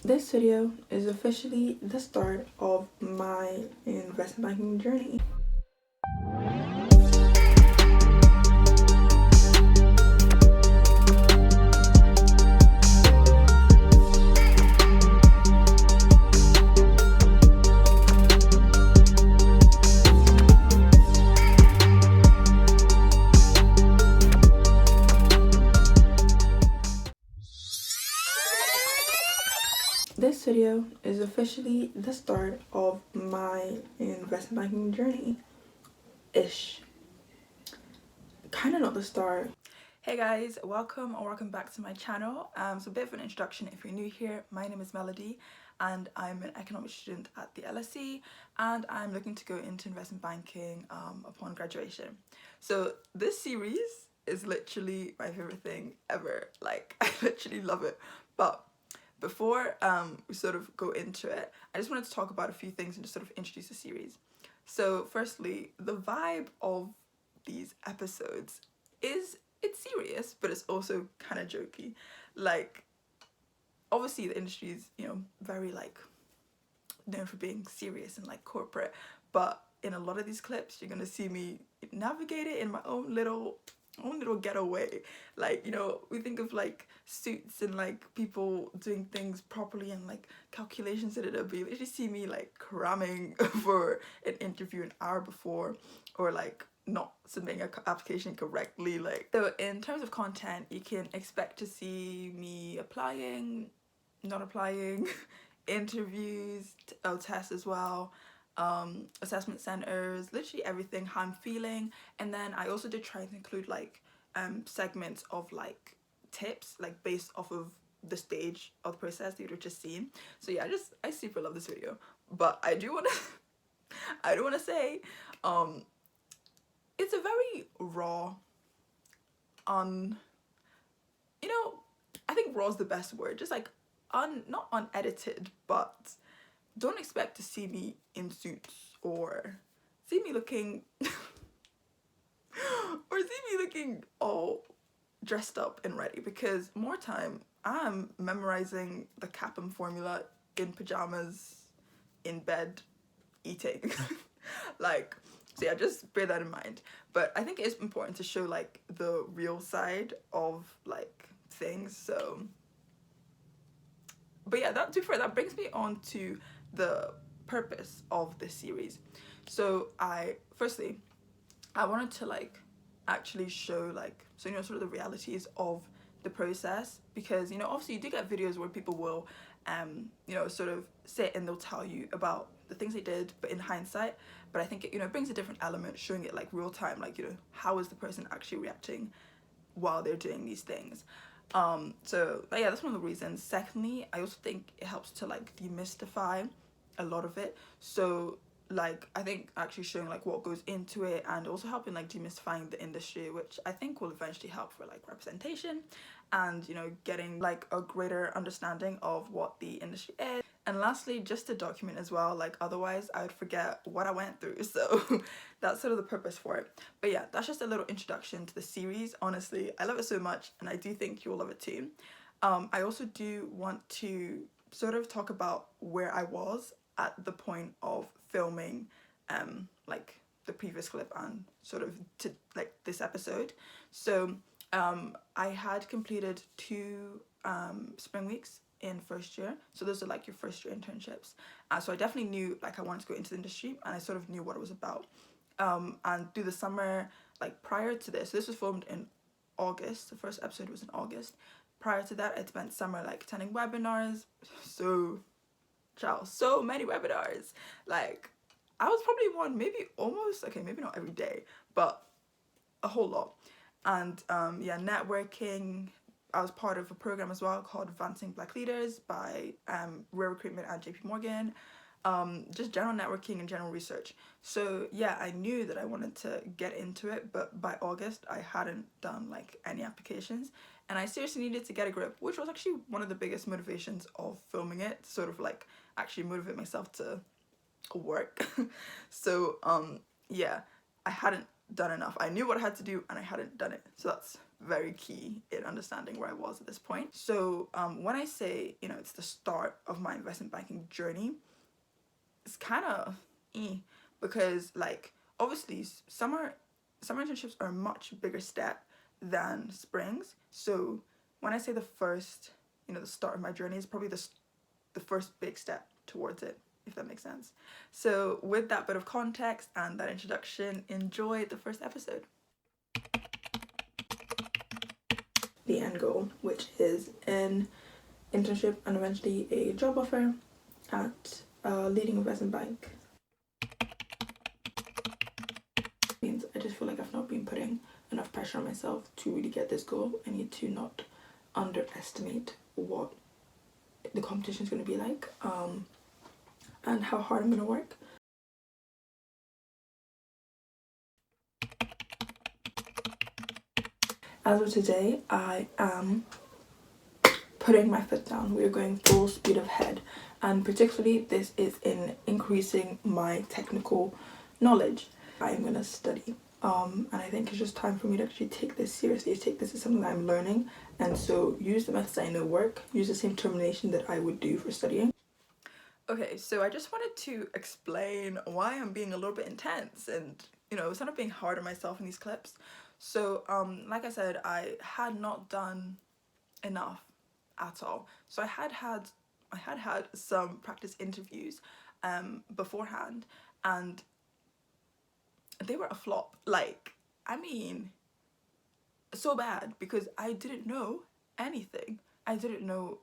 This video is officially the start of my investment banking journey. This video is officially the start of my investment banking journey-ish. Kind of not the start. Hey guys, welcome back to my channel. So a bit of an introduction if you're new here. My name is Melody and I'm an economics student at the LSE and I'm looking to go into investment banking upon graduation. So this series is literally my favorite thing ever. Like, I literally love it. But before we sort of go into it, I just wanted to talk about a few things and just sort of introduce the series. So firstly, the vibe of these episodes it's serious, but it's also kind of jokey. Like, obviously the industry is, very like known for being serious and like corporate, but in a lot of these clips you're gonna see me navigate it in my own little getaway. Like, we think of like suits and like people doing things properly and like calculations that it'll be. You literally see me like cramming for an interview an hour before, or like not submitting an application correctly. Like, so in terms of content, you can expect to see me applying, not applying, interviews, tests as well, assessment centers, literally everything, how I'm feeling. And then I also did try to include like segments of like tips, like based off of the stage of the process that you've just seen. So yeah, I super love this video. But I do want to say it's a very raw, I think raw is the best word, just like not unedited, but don't expect to see me in suits or see me looking all dressed up and ready, because more time I'm memorizing the CAPM formula in pajamas, in bed, eating. Like, so yeah, just bear that in mind. But I think it is important to show like the real side of like things. So, but yeah, that brings me on to the purpose of this series. So firstly I wanted to like actually show like, so sort of the realities of the process, because obviously you do get videos where people will sort of sit and they'll tell you about the things they did, but in hindsight. But I think it brings a different element, showing it like real time, like how is the person actually reacting while they're doing these things. So yeah, that's one of the reasons. Secondly, I also think it helps to like demystify a lot of it. So like, I think actually showing like what goes into it, and also helping like demystifying the industry, which I think will eventually help for like representation and getting like a greater understanding of what the industry is. And lastly, just to document as well, like otherwise I would forget what I went through. So that's sort of the purpose for it. But yeah, that's just a little introduction to the series. Honestly, I love it so much and I do think you'll love it too. I also do want to sort of talk about where I was at the point of filming like the previous clip and sort of to like this episode. So I had completed 2 spring weeks in first year, so those are like your first year internships. So I definitely knew like I wanted to go into the industry, and I sort of knew what it was about. And through the summer, like prior to this was filmed in August. The first episode was in August. Prior to that, I spent summer like attending webinars. So many webinars. Like, I was probably one, maybe almost, okay, maybe not every day, but a whole lot. And yeah, networking. I was part of a program as well called Advancing Black Leaders by Rare Recruitment at JP Morgan. Just general networking and general research. So yeah, I knew that I wanted to get into it, but by August I hadn't done like any applications, and I seriously needed to get a grip, which was actually one of the biggest motivations of filming it, to sort of like actually motivate myself to work. So yeah, I hadn't done enough. I knew what I had to do and I hadn't done it. So very key in understanding where I was at this point. So when I say, you know, it's the start of my investment banking journey, it's kind of because like obviously summer internships are a much bigger step than springs. So when I say the first, you know, the start of my journey is probably the first big step towards it, if that makes sense. So with that bit of context and that introduction, enjoy the first episode. The end goal, which is an internship and eventually a job offer at a leading investment bank. Means I just feel like I've not been putting enough pressure on myself to really get this goal. I need to not underestimate what the competition is going to be like, and how hard I'm going to work. As of today, I am putting my foot down. We are going full speed ahead, and particularly this is in increasing my technical knowledge. I'm going to study, and I think it's just time for me to actually take this seriously, take this as something that I'm learning, and so use the methods I know work, use the same determination that I would do for studying. Okay, so I just wanted to explain why I'm being a little bit intense and, you know, sort of being hard on myself in these clips. So, like I said, I had not done enough at all. So I had some practice interviews beforehand, and they were a flop. Like, I mean, so bad, because I didn't know anything. I didn't know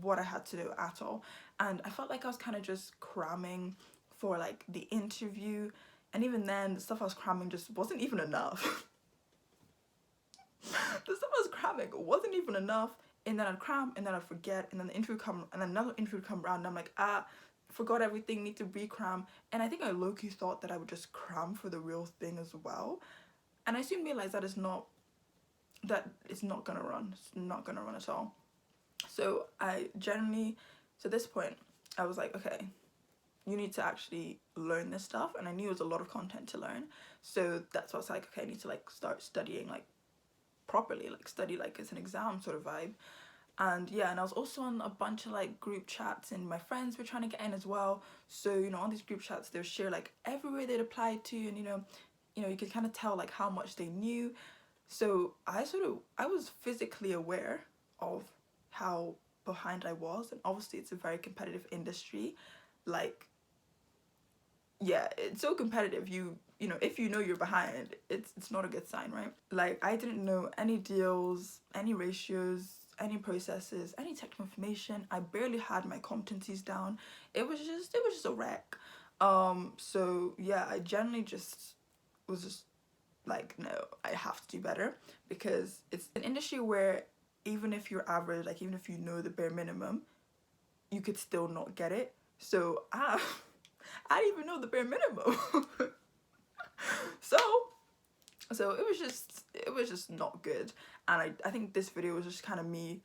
what I had to do at all, and I felt like I was kind of just cramming for like the interview, and even then the stuff I was cramming just wasn't even enough. The stuff I was cramming wasn't even enough, and then I'd cram and then I'd forget, and then the interview come, and then another interview would come around, and I'm like, forgot everything, need to re-cram. And I think I low-key thought that I would just cram for the real thing as well, and I soon realized that it's not gonna run. It's not gonna run at all. So I generally, to this point, I was like, okay, you need to actually learn this stuff, and I knew it was a lot of content to learn. So that's why I was like, okay, I need to like start studying like properly, like study like it's an exam sort of vibe. And yeah, and I was also on a bunch of like group chats, and my friends were trying to get in as well. So, you know, on these group chats they'll share like everywhere they'd applied to, and you know you could kind of tell like how much they knew. So I was physically aware of how behind I was, and obviously it's a very competitive industry. Like, yeah, it's so competitive. You know, if you know you're behind, it's not a good sign, right? Like, I didn't know any deals, any ratios, any processes, any technical information. I barely had my competencies down. It was just a wreck. So yeah, I generally just was just like, no, I have to do better, because it's an industry where even if you're average, like even if you know the bare minimum, you could still not get it. So I didn't even know the bare minimum. so it was just not good. And I think this video was just kind of me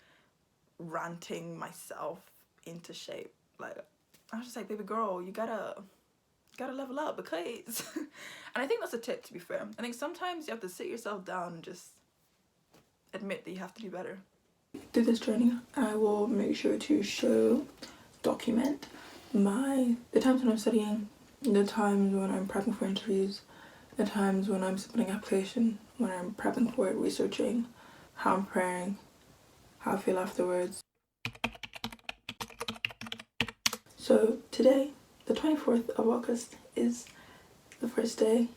ranting myself into shape. Like, I was just like, baby girl, you gotta level up, because and I think that's a tip, to be fair. I think sometimes you have to sit yourself down and just admit that you have to do better. Through this journey, I will make sure to document the times when I'm studying, the times when I'm prepping for interviews, the times when I'm submitting an application, when I'm prepping for it, researching, how I'm preparing, how I feel afterwards. So today, the 24th of August, is the first day.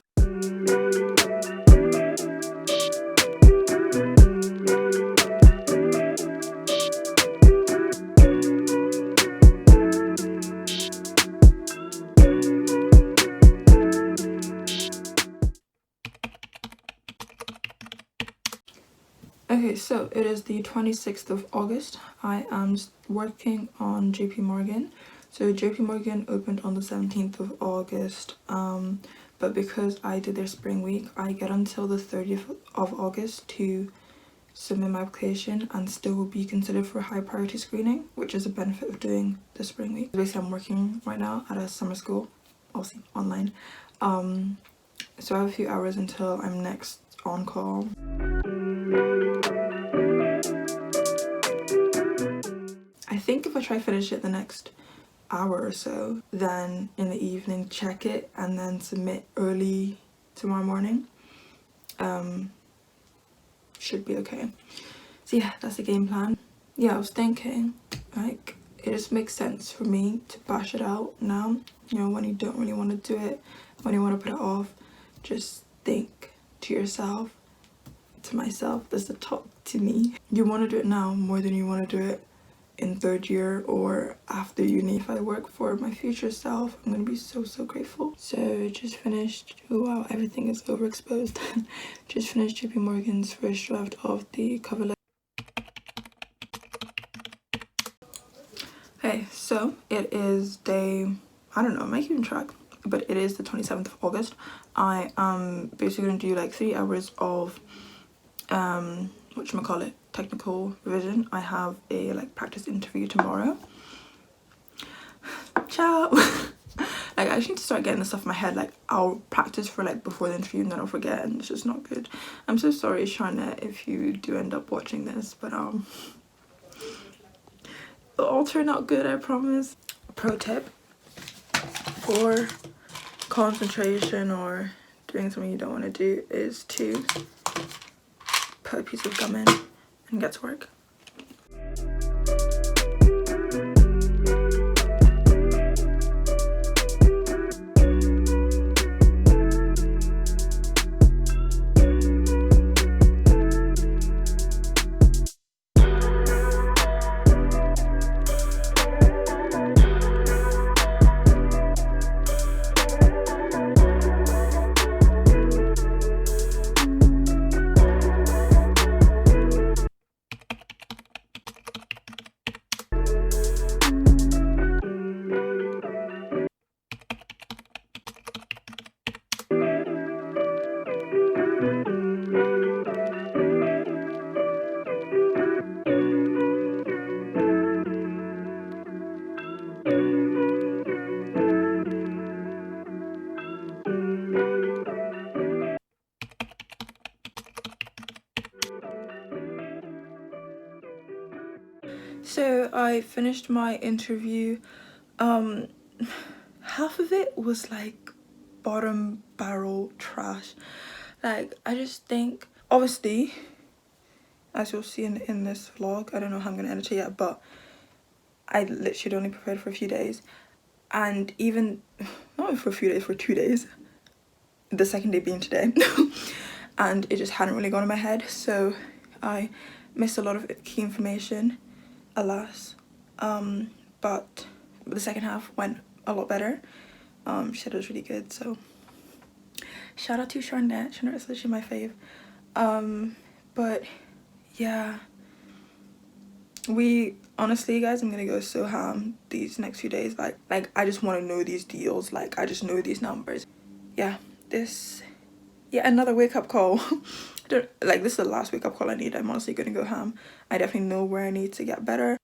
Okay, so it is the 26th of August. I am working on JP Morgan. So JP Morgan opened on the 17th of August, but because I did their spring week, I get until the 30th of August to submit my application and still be considered for high priority screening, which is a benefit of doing the spring week. Basically, I'm working right now at a summer school, obviously online. So I have a few hours until I'm next on call. think if I try finish it the next hour or so, then in the evening check it and then submit early tomorrow morning, should be okay. So yeah, that's the game plan. Yeah, I was thinking, like, it just makes sense for me to bash it out now. You know, when you don't really want to do it, when you want to put it off, just think to yourself, to myself, that's the talk to me. You want to do it now more than you want to do it in third year or after uni. If I work for my future self, I'm gonna be so grateful. So just finished, oh wow, everything is overexposed. Just finished JP Morgan's first draft of the cover letter. Hey, so it is day, I don't know, am I keeping track? But it is the 27th of August. I am basically gonna do like 3 hours of whatchamacallit, technical revision. I have a like practice interview tomorrow. Ciao. Like, I just need to start getting this stuff in my head. Like, I'll practice for like before the interview and then I'll forget, and it's just not good. I'm so sorry, Charlotte, if you do end up watching this, but it'll all turn out good, I promise. Pro tip for concentration or doing something you don't want to do is to put a piece of gum in and get to work. So I finished my interview. Half of it was like bottom barrel trash. Like, I just think, obviously, as you'll see in this vlog, I don't know how I'm gonna edit it yet, but I literally only prepared for a few days, and even not for a few days, for 2 days, the second day being today. And it just hadn't really gone in my head, so I missed a lot of key information, alas. But the second half went a lot better. She said it was really good, so shout out to Charlotte. Charlotte is literally my fave. But yeah, we honestly, guys, I'm gonna go so ham these next few days. Like I just want to know these deals. Like, I just know these numbers. Yeah, another wake-up call. This is the last wake-up call I need. I'm honestly gonna go ham. I definitely know where I need to get better.